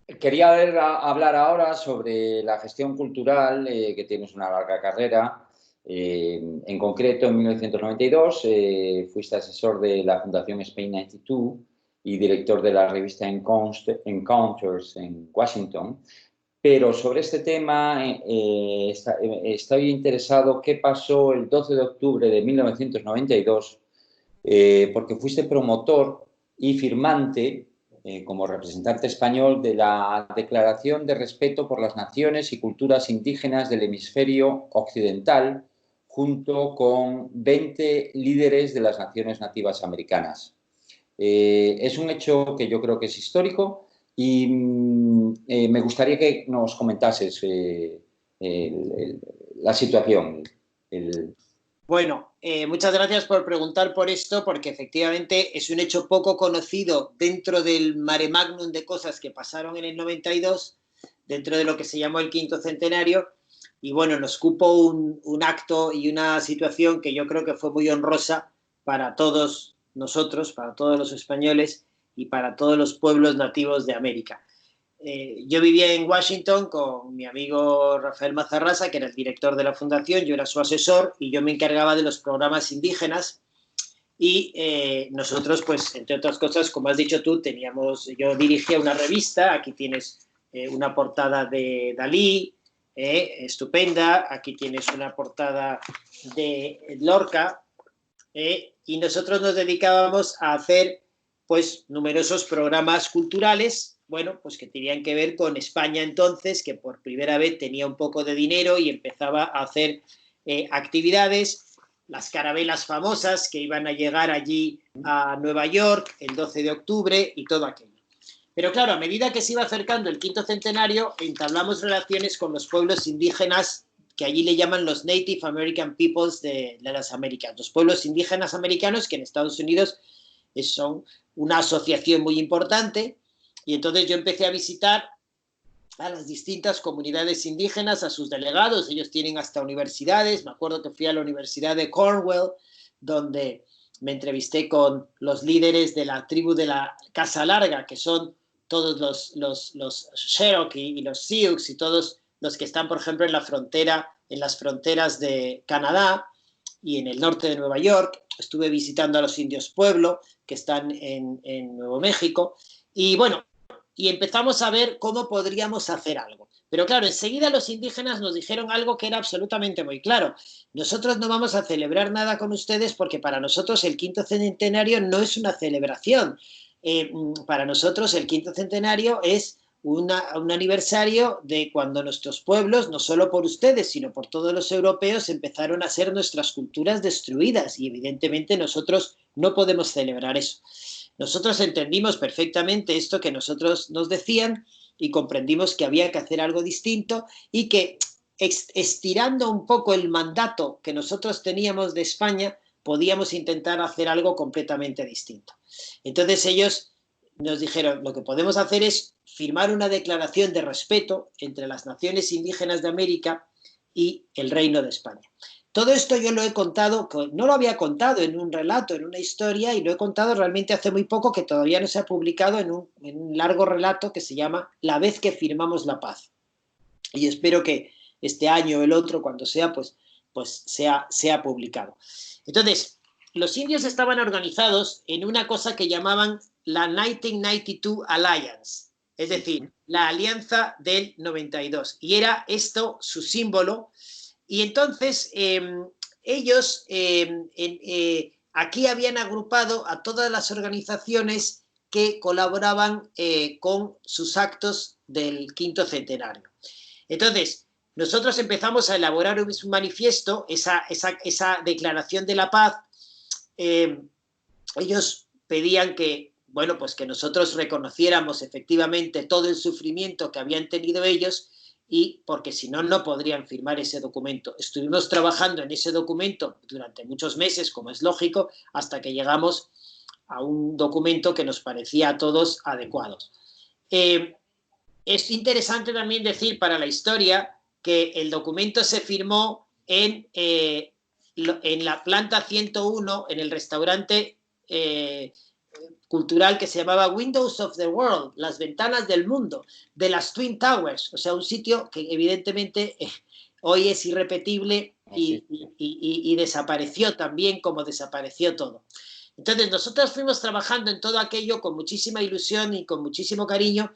Quería hablar ahora sobre la gestión cultural, que tienes una larga carrera. En concreto, en 1992 fuiste asesor de la Fundación Spain 92 y director de la revista Encounters en Washington. Pero sobre este tema estoy interesado qué pasó el 12 de octubre de 1992, porque fuiste promotor y firmante, como representante español, de la Declaración de Respeto por las Naciones y Culturas Indígenas del Hemisferio Occidental, junto con 20 líderes de las naciones nativas americanas. Es un hecho que yo creo que es histórico y me gustaría que nos comentases la situación. El... Bueno, muchas gracias por preguntar por esto, porque efectivamente es un hecho poco conocido dentro del mare magnum de cosas que pasaron en el 92, dentro de lo que se llamó el quinto centenario, y bueno, nos cupo un acto y una situación que yo creo que fue muy honrosa para todos nosotros, para todos los españoles y para todos los pueblos nativos de América. Yo vivía en Washington con mi amigo Rafael Mazarrasa, que era el director de la fundación, yo era su asesor y yo me encargaba de los programas indígenas y nosotros, pues, entre otras cosas, como has dicho tú, yo dirigía una revista, aquí tienes una portada de Dalí, estupenda, aquí tienes una portada de Lorca, y nosotros nos dedicábamos a hacer pues numerosos programas culturales, bueno, pues que tenían que ver con España entonces, que por primera vez tenía un poco de dinero y empezaba a hacer actividades, las carabelas famosas que iban a llegar allí a Nueva York el 12 de octubre y todo aquello. Pero claro, a medida que se iba acercando el quinto centenario, entablamos relaciones con los pueblos indígenas que allí le llaman los Native American Peoples de las Américas, los pueblos indígenas americanos que en Estados Unidos son una asociación muy importante, y entonces yo empecé a visitar a las distintas comunidades indígenas, a sus delegados, ellos tienen hasta universidades, me acuerdo que fui a la Universidad de Cornwall, donde me entrevisté con los líderes de la tribu de la Casa Larga, que son todos los Cherokee y los Sioux y todos los que están, por ejemplo, en la frontera, en las fronteras de Canadá y en el norte de Nueva York. Estuve visitando a los indios Pueblo, que están en Nuevo México. Y bueno, y empezamos a ver cómo podríamos hacer algo. Pero claro, enseguida los indígenas nos dijeron algo que era absolutamente muy claro. Nosotros no vamos a celebrar nada con ustedes porque para nosotros el quinto centenario no es una celebración. Para nosotros el quinto centenario es un aniversario de cuando nuestros pueblos, no solo por ustedes, sino por todos los europeos, empezaron a ser nuestras culturas destruidas y evidentemente nosotros no podemos celebrar eso. Nosotros entendimos perfectamente esto que nosotros nos decían y comprendimos que había que hacer algo distinto y que estirando un poco el mandato que nosotros teníamos de España, podíamos intentar hacer algo completamente distinto. Entonces ellos nos dijeron, lo que podemos hacer es firmar una declaración de respeto entre las naciones indígenas de América y el Reino de España. Todo esto yo lo he contado, no lo había contado en un relato, en una historia, y lo he contado realmente hace muy poco, que todavía no se ha publicado en un largo relato que se llama La vez que firmamos la paz. Y espero que este año o el otro, cuando sea, pues sea publicado. Entonces, los indios estaban organizados en una cosa que llamaban la 1992 Alliance, es decir, la alianza del 92. Y era esto su símbolo. Y entonces ellos aquí habían agrupado a todas las organizaciones que colaboraban con sus actos del quinto centenario. Entonces, nosotros empezamos a elaborar un manifiesto, esa declaración de la paz. Ellos pedían que, bueno, pues que nosotros reconociéramos efectivamente todo el sufrimiento que habían tenido ellos, y porque si no, no podrían firmar ese documento. Estuvimos trabajando en ese documento durante muchos meses, como es lógico, hasta que llegamos a un documento que nos parecía a todos adecuado. Es interesante también decir para la historia que el documento se firmó en la planta 101, en el restaurante cultural que se llamaba Windows of the World, las ventanas del mundo, de las Twin Towers, o sea, un sitio que evidentemente hoy es irrepetible y desapareció también como desapareció todo. Entonces nosotros fuimos trabajando en todo aquello con muchísima ilusión y con muchísimo cariño,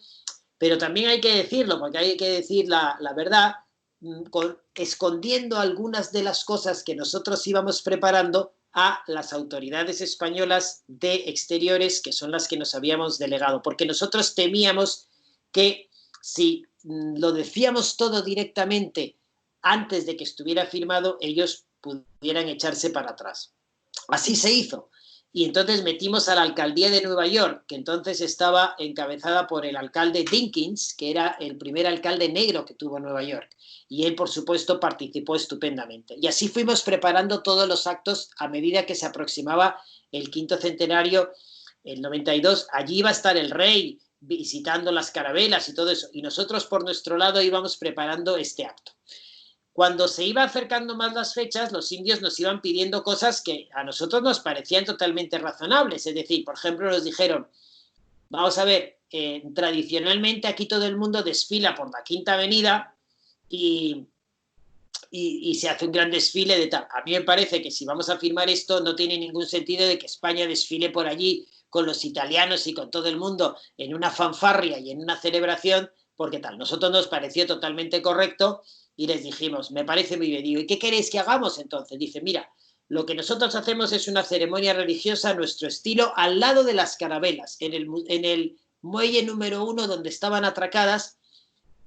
pero también hay que decirlo, porque hay que decir la verdad, escondiendo algunas de las cosas que nosotros íbamos preparando a las autoridades españolas de exteriores, que son las que nos habíamos delegado, porque nosotros temíamos que si lo decíamos todo directamente antes de que estuviera firmado, ellos pudieran echarse para atrás. Así se hizo. Y entonces metimos a la alcaldía de Nueva York, que entonces estaba encabezada por el alcalde Dinkins, que era el primer alcalde negro que tuvo Nueva York. Y él, por supuesto, participó estupendamente. Y así fuimos preparando todos los actos a medida que se aproximaba el 5º centenario, el 92. Allí iba a estar el rey visitando las carabelas y todo eso. Y nosotros, por nuestro lado, íbamos preparando este acto. Cuando se iba acercando más las fechas, los indios nos iban pidiendo cosas que a nosotros nos parecían totalmente razonables. Es decir, por ejemplo, nos dijeron, vamos a ver, tradicionalmente aquí todo el mundo desfila por la Quinta Avenida y se hace un gran desfile de tal. A mí me parece que si vamos a firmar esto, no tiene ningún sentido de que España desfile por allí con los italianos y con todo el mundo en una fanfarria y en una celebración, porque tal. Nosotros nos pareció totalmente correcto. Y les dijimos, me parece muy bien. Digo, ¿y qué queréis que hagamos entonces? Dice, mira, lo que nosotros hacemos es una ceremonia religiosa a nuestro estilo al lado de las carabelas, en el muelle número 1 donde estaban atracadas.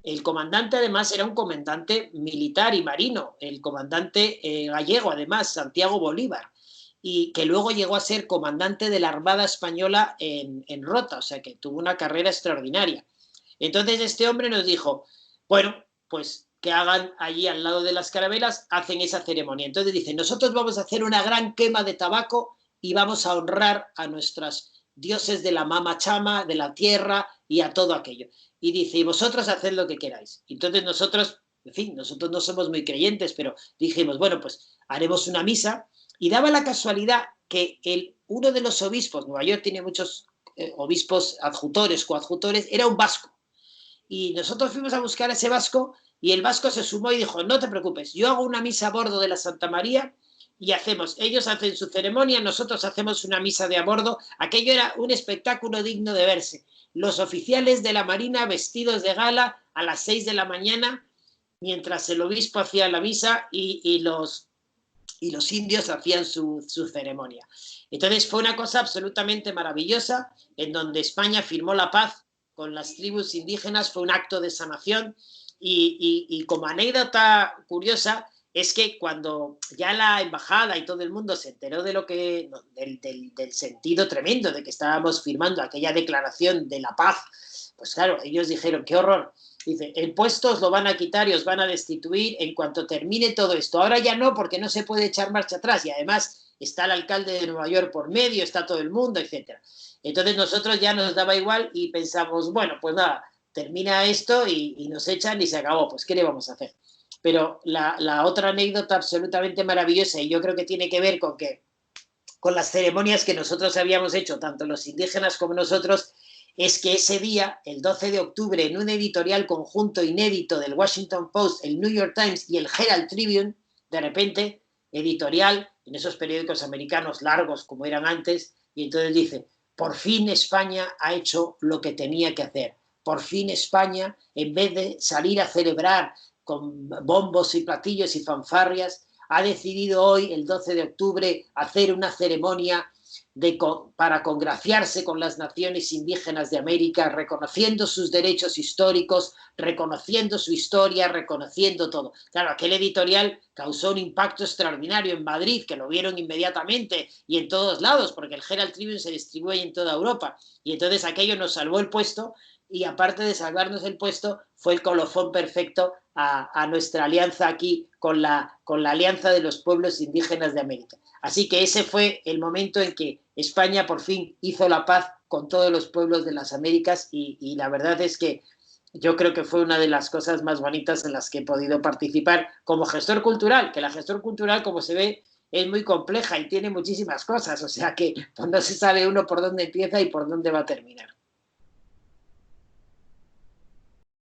El comandante además era un comandante militar y marino, el comandante gallego además, Santiago Bolívar, y que luego llegó a ser comandante de la Armada Española en Rota, o sea que tuvo una carrera extraordinaria. Entonces este hombre nos dijo, bueno, pues que hagan allí al lado de las carabelas, hacen esa ceremonia. Entonces dicen, nosotros vamos a hacer una gran quema de tabaco y vamos a honrar a nuestros dioses de la mama chama, de la tierra y a todo aquello. Y dice, y vosotros haced lo que queráis. Entonces nosotros, en fin, nosotros no somos muy creyentes, pero dijimos, bueno, pues haremos una misa. Y daba la casualidad que uno de los obispos, Nueva York tiene muchos obispos adjutores, coadjutores, era un vasco. Y nosotros fuimos a buscar a ese vasco y el vasco se sumó y dijo, no te preocupes, yo hago una misa a bordo de la Santa María y ellos hacen su ceremonia, nosotros hacemos una misa de a bordo. Aquello era un espectáculo digno de verse. Los oficiales de la Marina vestidos de gala a las 6 de la mañana, mientras el obispo hacía la misa y los indios hacían su ceremonia. Entonces fue una cosa absolutamente maravillosa, en donde España firmó la paz con las tribus indígenas, fue un acto de sanación. Y como anécdota curiosa es que cuando ya la embajada y todo el mundo se enteró de del sentido tremendo de que estábamos firmando aquella declaración de la paz, pues claro, ellos dijeron, qué horror. Dice, el puesto os lo van a quitar y os van a destituir en cuanto termine todo esto. Ahora ya no, porque no se puede echar marcha atrás y además está el alcalde de Nueva York por medio, está todo el mundo, etcétera. Entonces nosotros ya nos daba igual y pensamos, bueno, pues nada, termina esto y nos echan y se acabó, pues ¿qué le vamos a hacer? Pero la otra anécdota absolutamente maravillosa, y yo creo que tiene que ver con las ceremonias que nosotros habíamos hecho, tanto los indígenas como nosotros, es que ese día, el 12 de octubre, en un editorial conjunto inédito del Washington Post, el New York Times y el Herald Tribune, de repente, editorial, en esos periódicos americanos largos como eran antes, y entonces dice, por fin España ha hecho lo que tenía que hacer. Por fin España, en vez de salir a celebrar con bombos y platillos y fanfarrias, ha decidido hoy, el 12 de octubre, hacer una ceremonia para congraciarse con las naciones indígenas de América, reconociendo sus derechos históricos, reconociendo su historia, reconociendo todo. Claro, aquel editorial causó un impacto extraordinario en Madrid, que lo vieron inmediatamente, y en todos lados, porque el Herald Tribune se distribuye en toda Europa. Y entonces aquello nos salvó el puesto, y aparte de salvarnos el puesto, fue el colofón perfecto a nuestra alianza aquí con la alianza de los pueblos indígenas de América. Así que ese fue el momento en que España por fin hizo la paz con todos los pueblos de las Américas y la verdad es que yo creo que fue una de las cosas más bonitas en las que he podido participar como gestor cultural, que la gestor cultural, como se ve, es muy compleja y tiene muchísimas cosas, o sea que pues, no se sabe uno por dónde empieza y por dónde va a terminar.